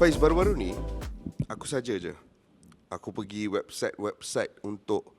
Faiz, baru-baru ni aku saja je aku pergi website untuk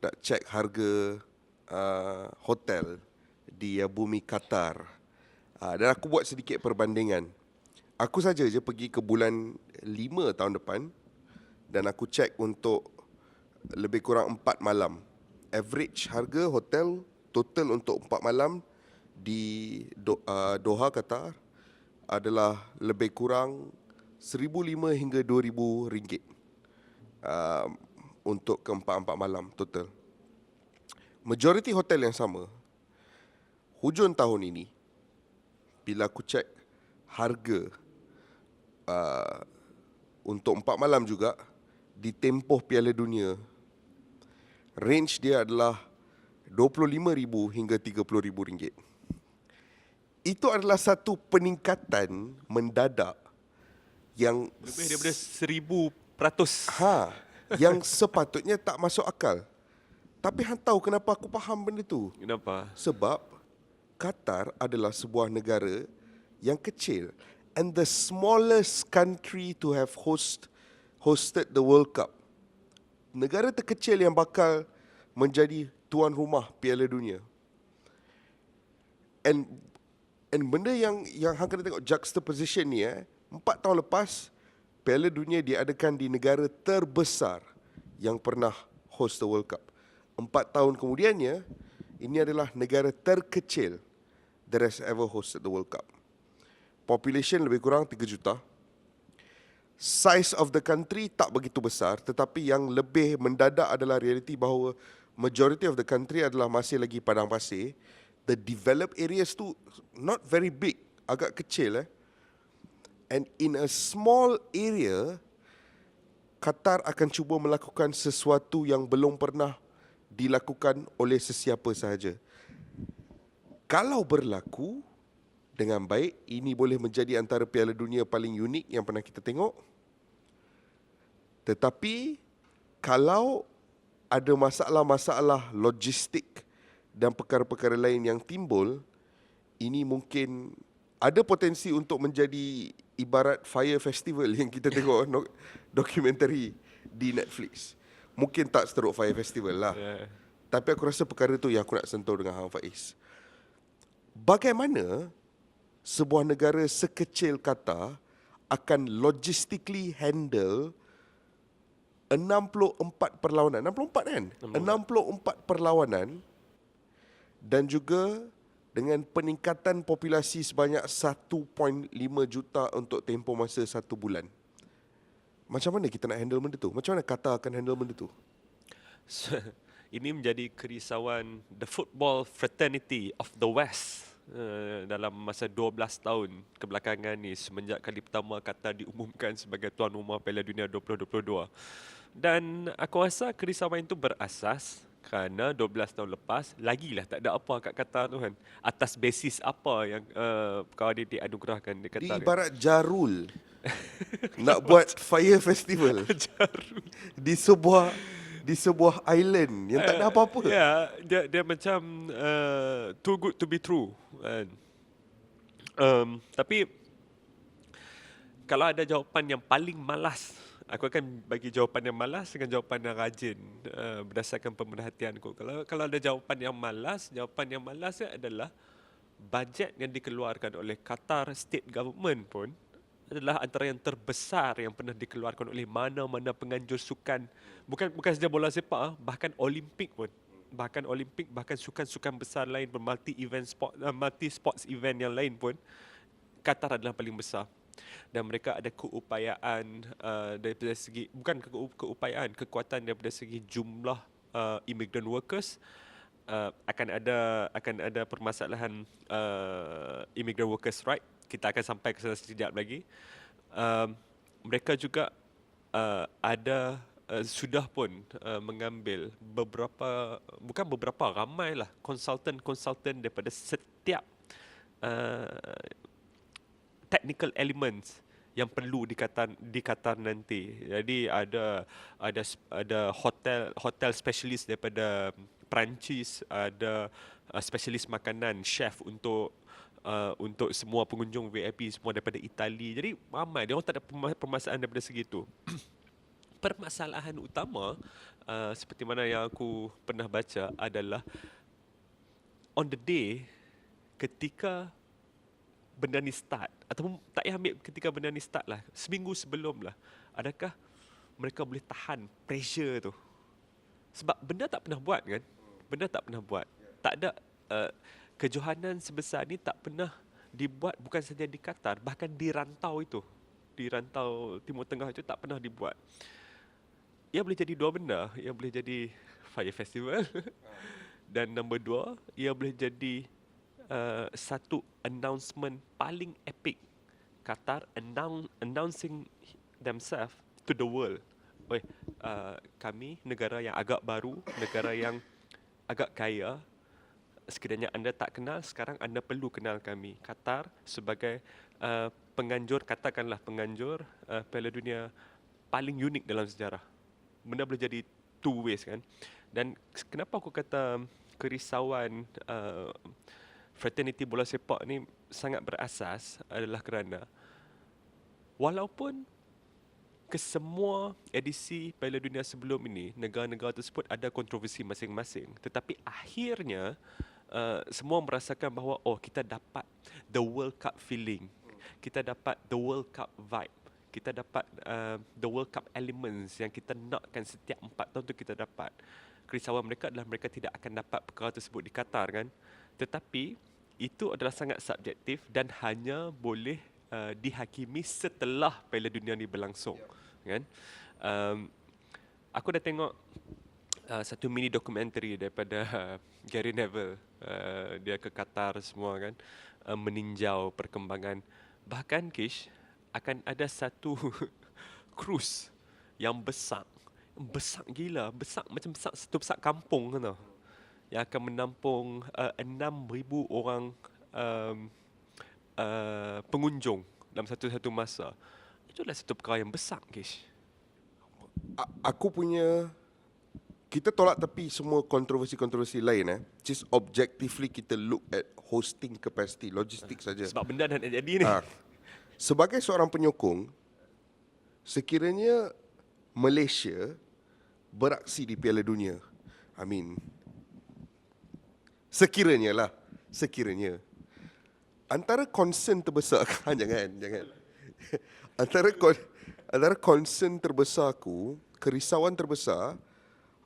nak check harga hotel di bumi Qatar. Dan aku buat sedikit perbandingan. Aku saja je pergi ke bulan 5 tahun depan dan aku check untuk lebih kurang 4 malam. Average harga hotel total untuk 4 malam di Doha, Qatar adalah lebih kurang 1,500 hingga 2,000 ringgit untuk ke 4 malam total. Majoriti hotel yang sama. Hujung tahun ini, bila aku cek harga untuk 4 malam juga di tempoh Piala Dunia, range dia adalah 25,000 hingga 30,000 ringgit. Itu adalah satu peningkatan mendadak yang lebih daripada 1,000%. yang sepatutnya tak masuk akal. Tapi hang tahu kenapa aku faham benda tu? Kenapa? Sebab Qatar adalah sebuah negara yang kecil and the smallest country to have hosted the World Cup. Negara terkecil yang bakal menjadi tuan rumah Piala Dunia. And benda yang hang kena tengok juxtaposition ni 4 tahun lepas Piala Dunia diadakan di negara terbesar yang pernah host the World Cup. 4 tahun kemudiannya, ini adalah negara terkecil that has ever hosted the World Cup. Population lebih kurang 3 juta. Size of the country tak begitu besar, tetapi yang lebih mendadak adalah realiti bahawa majority of the country adalah masih lagi padang pasir. The developed areas tu not very big, agak kecil. And in a small area, Qatar akan cuba melakukan sesuatu yang belum pernah dilakukan oleh sesiapa sahaja. Kalau berlaku dengan baik, ini boleh menjadi antara Piala Dunia paling unik yang pernah kita tengok. Tetapi kalau ada masalah-masalah logistik dan perkara-perkara lain yang timbul, ini mungkin ada potensi untuk menjadi ibarat Fire Festival yang kita tengok dokumentari di Netflix. Mungkin tak seteruk Fire Festival lah. Tapi aku rasa perkara tu yang aku nak sentuh dengan Hang Faiz. Bagaimana sebuah negara sekecil Qatar akan logistically handle 64 perlawanan. 64 kan? 64 perlawanan dan juga dengan peningkatan populasi sebanyak 1.5 juta untuk tempoh masa 1 bulan. Macam mana kita nak handle benda tu? Macam mana Qatar akan handle benda tu? Ini menjadi kerisauan the football fraternity of the West dalam masa 12 tahun kebelakangan ni semenjak kali pertama Qatar diumumkan sebagai tuan rumah Piala Dunia 2022. Dan aku rasa kerisauan itu berasas kerana 12 tahun lepas lagilah tak ada apa kat Qatar tu kan. Atas basis apa yang kau dianugerahkan di Qatar? Dia ibarat Jarul nak buat Fire Festival Jarul di sebuah island yang tak ada apa-apa. Ya, dia macam too good to be true. Tapi kalau ada jawapan yang paling malas, aku akan bagi jawapan yang malas dengan jawapan yang rajin berdasarkan pemerhatianku. Kalau ada jawapan yang malas adalah bajet yang dikeluarkan oleh Qatar State Government pun adalah antara yang terbesar yang pernah dikeluarkan oleh mana-mana penganjur sukan. Bukan saja bola sepak, bahkan Olimpik pun. Bahkan sukan-sukan besar lain pun, multi sports event yang lain pun, Qatar adalah paling besar. Dan mereka ada keupayaan daripada segi, bukan kekuatan daripada segi jumlah immigrant workers. Akan ada permasalahan immigrant workers right. Kita akan sampai ke sana sekejap lagi. Mereka juga sudah pun mengambil ramailah konsultan daripada setiap technical elements yang perlu di Qatar nanti. Jadi ada hotel specialist daripada Perancis, ada specialist makanan, chef untuk untuk semua pengunjung VIP semua daripada Itali. Jadi ramai, dia orang tak ada permasalahan daripada segitu. Permasalahan utama seperti mana yang aku pernah baca adalah on the day ketika benda ni start, ataupun tak payah ambil ketika benda ni start lah, seminggu sebelum lah, adakah mereka boleh tahan pressure tu? Sebab benda tak pernah buat kan, benda tak pernah buat, tak ada kejohanan sebesar ni tak pernah dibuat, bukan saja di Qatar, bahkan di rantau itu, di rantau Timur Tengah itu tak pernah dibuat. Ia boleh jadi dua benda, ia boleh jadi Fire Festival dan nombor dua, ia boleh jadi satu announcement paling epic. Qatar announcing themselves to the world. Kami negara yang agak baru, negara yang agak kaya. Sekiranya anda tak kenal, sekarang anda perlu kenal kami. Qatar sebagai penganjur, katakanlah penganjur Piala Dunia paling unik dalam sejarah. Benda boleh jadi two ways kan. Dan kenapa aku kata kerisauan fraternity bola sepak ni sangat berasas adalah kerana walaupun kesemua edisi Piala Dunia sebelum ini, negara-negara tersebut ada kontroversi masing-masing, tetapi akhirnya semua merasakan bahawa kita dapat the World Cup feeling, kita dapat the World Cup vibe, kita dapat the World Cup elements yang kita nakkan setiap 4 tahun tu kita dapat. Kerisauan mereka adalah mereka tidak akan dapat perkara tersebut di Qatar kan. Tetapi itu adalah sangat subjektif dan hanya boleh dihakimi setelah Piala Dunia ni berlangsung, kan? Aku dah tengok satu mini dokumentari daripada Gary Neville, dia ke Qatar semua kan, meninjau perkembangan. Bahkan Kish, akan ada satu cruise yang besar gila, besar macam satu besar kampung kan tau, yang akan menampung 6,000 orang pengunjung dalam satu masa. Itu adalah satu perkara yang besar, Kish. Aku punya, kita tolak tepi semua kontroversi-kontroversi lain. Just objectively kita look at hosting capacity, logistik saja. Sebab benda dah nak jadi ni. Sebagai seorang penyokong, sekiranya Malaysia beraksi di Piala Dunia, sekiranya antara concern terbesar jangan antara concern terbesar aku, kerisauan terbesar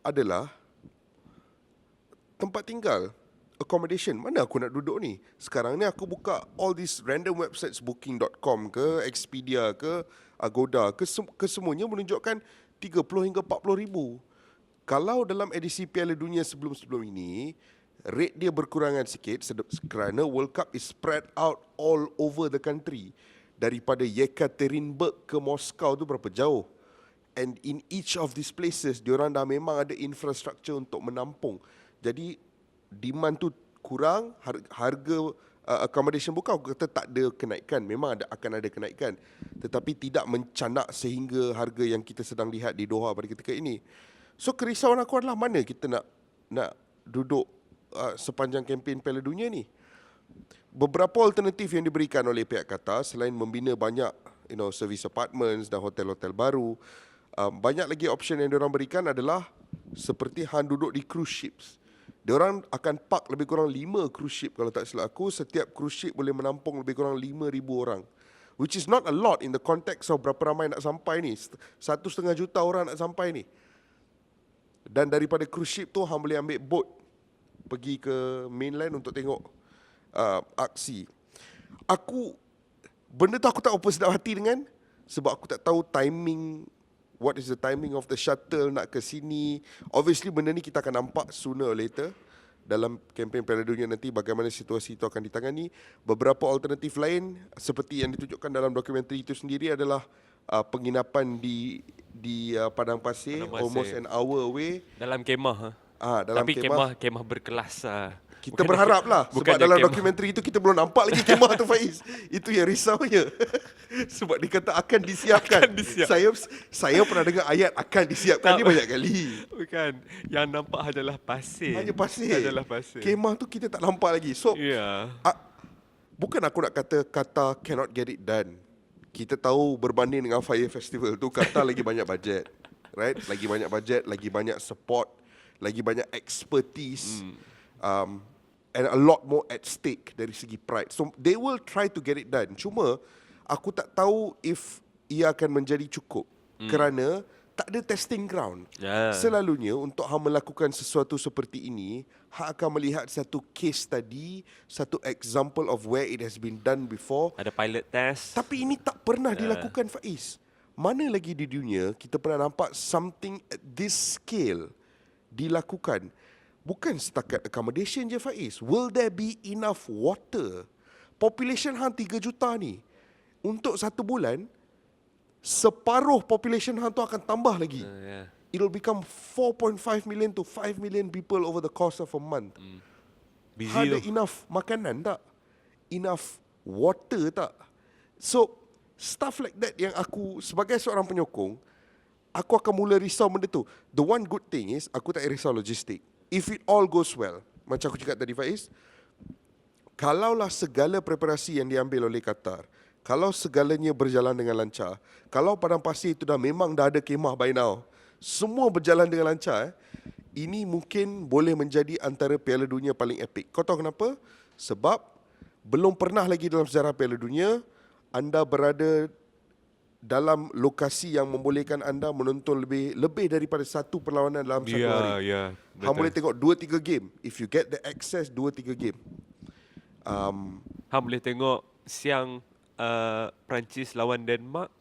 adalah tempat tinggal, accommodation. Mana aku nak duduk ni? Sekarang ni aku buka all these random websites, booking.com ke, Expedia ke, Agoda ke, kesemuanya menunjukkan 30 hingga 40 ribu. Kalau dalam edisi Piala Dunia sebelum-sebelum ini, rate dia berkurangan sikit kerana World Cup is spread out all over the country. Daripada Yekaterinburg ke Moscow tu berapa jauh. And in each of these places, diorang dah memang ada infrastructure untuk menampung. Jadi demand tu kurang, harga accommodation bukan aku kata tak ada kenaikan, memang akan ada kenaikan, tetapi tidak mencanak sehingga harga yang kita sedang lihat di Doha pada ketika ini. So kerisauan aku adalah mana kita nak duduk sepanjang kempen Piala Dunia ni. Beberapa alternatif yang diberikan oleh pihak Qatar selain membina banyak service apartments dan hotel-hotel baru, banyak lagi option yang diorang berikan adalah seperti hang duduk di cruise ships. Diorang akan park lebih kurang 5 cruise ship kalau tak silap aku. Setiap cruise ship boleh menampung lebih kurang 5,000 orang, which is not a lot in the context of berapa ramai nak sampai ni. 1,5 juta orang nak sampai ni. Dan daripada cruise ship tu hang boleh ambil boat pergi ke mainland untuk tengok aksi. Benda tu aku tak apa sedap hati dengan, sebab aku tak tahu timing, what is the timing of the shuttle nak ke sini. Obviously benda ni kita akan nampak sooner or later dalam kempen Piala Dunia nanti, bagaimana situasi itu akan ditangani. Beberapa alternatif lain seperti yang ditunjukkan dalam dokumentari itu sendiri adalah penginapan di Padang Pasir, almost an hour away. Dalam kemah. Dalam tapi kemah berkelas. Kita berharap lah, sebab dalam dokumentari itu kita belum nampak lagi kemah tu, Faiz. Itu yang risaunya. Sebab dikata akan disiapkan. Saya pernah dengar ayat akan disiapkan ni banyak kali. Bukan, yang nampak adalah pasir. Hanya pasir. Adalah pasir. Kemah tu kita tak nampak lagi. So bukan aku nak kata Qatar cannot get it done. Kita tahu berbanding dengan Fire Festival tu, Qatar lagi banyak budget, right? Lagi banyak budget, lagi banyak support, lagi banyak expertise, and a lot more at stake dari segi pride. So they will try to get it done. Cuma aku tak tahu if ia akan menjadi cukup kerana tak ada testing ground. Ya. Selalunya untuk hang melakukan sesuatu seperti ini, hang akan melihat satu case study, satu example of where it has been done before. Ada pilot test. Tapi ini tak pernah dilakukan, Faiz. Mana lagi di dunia kita pernah nampak something at this scale dilakukan? Bukan setakat accommodation je, Faiz. Will there be enough water? Population hang 3 juta ni. Untuk 1 bulan, separuh population hang tu akan tambah lagi. Yeah. It will become 4.5 million to 5 million people over the course of a month. Busy Ada tu. enough makanan tak? Enough water tak? So, stuff like that yang aku sebagai seorang penyokong, aku akan mula risau benda tu. The one good thing is, aku tak risau logistik. If it all goes well, macam aku cakap tadi, Faiz, kalaulah segala preparasi yang diambil oleh Qatar, kalau segalanya berjalan dengan lancar, kalau padang pasir itu memang dah ada kemah by now, semua berjalan dengan lancar, ini mungkin boleh menjadi antara Piala Dunia paling epik. Kau tahu kenapa? Sebab belum pernah lagi dalam sejarah Piala Dunia anda berada dalam lokasi yang membolehkan anda menonton lebih daripada satu perlawanan dalam satu hari. Ya, Hang boleh tengok 2-3 game. If you get the access, 2-3 game. Hang boleh tengok siang Perancis lawan Denmark,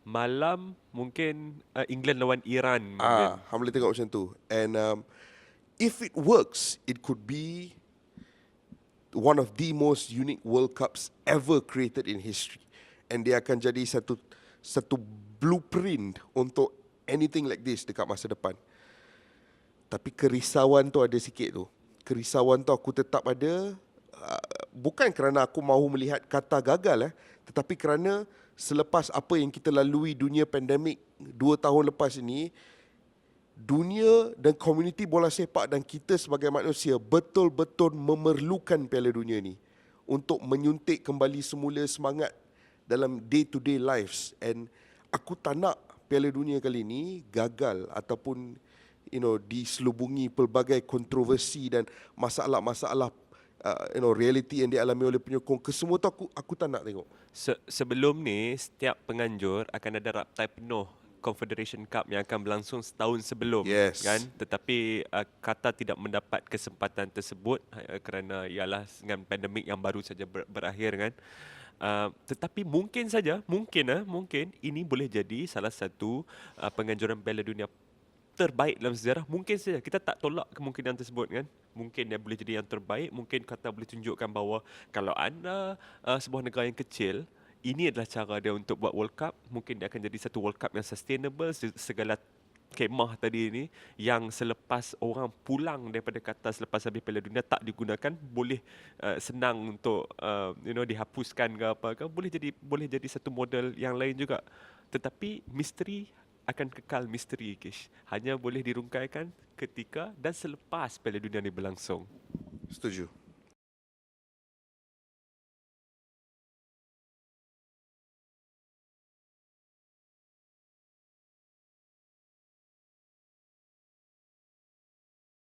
malam mungkin England lawan Iran mungkin. Hang boleh tengok macam tu. And if it works, it could be one of the most unique World Cups ever created in history. And dia akan jadi satu blueprint untuk anything like this dekat masa depan. Tapi kerisauan tu ada sikit tu. Kerisauan tu aku tetap ada, bukan kerana aku mahu melihat Qatar gagal, tetapi kerana selepas apa yang kita lalui dunia pandemik 2 tahun lepas ini, dunia dan komuniti bola sepak dan kita sebagai manusia betul-betul memerlukan Piala Dunia ni untuk menyuntik kembali semula semangat dalam day-to-day lives. And aku tak nak Piala Dunia kali ni gagal ataupun diselubungi pelbagai kontroversi dan masalah-masalah reality yang dialami oleh penyokong. Kesemua tu aku tak nak tengok. Sebelum ni, setiap penganjur akan ada raptai penuh Confederation Cup yang akan berlangsung setahun sebelum, Yes. kan? Tetapi Qatar tidak mendapat kesempatan tersebut kerana ialah dengan pandemik yang baru saja berakhir, kan? Tetapi mungkin saja, mungkin ini boleh jadi salah satu penganjuran Piala Dunia terbaik dalam sejarah. Mungkin saja, kita tak tolak kemungkinan tersebut, kan? Mungkin dia boleh jadi yang terbaik. Mungkin Qatar boleh tunjukkan bahawa kalau anda sebuah negara yang kecil, ini adalah cara dia untuk buat World Cup. Mungkin dia akan jadi satu World Cup yang sustainable. Segala kemah tadi ni yang selepas orang pulang daripada Qatar selepas habis Piala Dunia tak digunakan, boleh senang untuk dihapuskan ke apa ke, boleh jadi satu model yang lain juga. Tetapi misteri akan kekal misteri, Kish. Hanya boleh dirungkaikan ketika dan selepas Piala Dunia ni berlangsung. Setuju.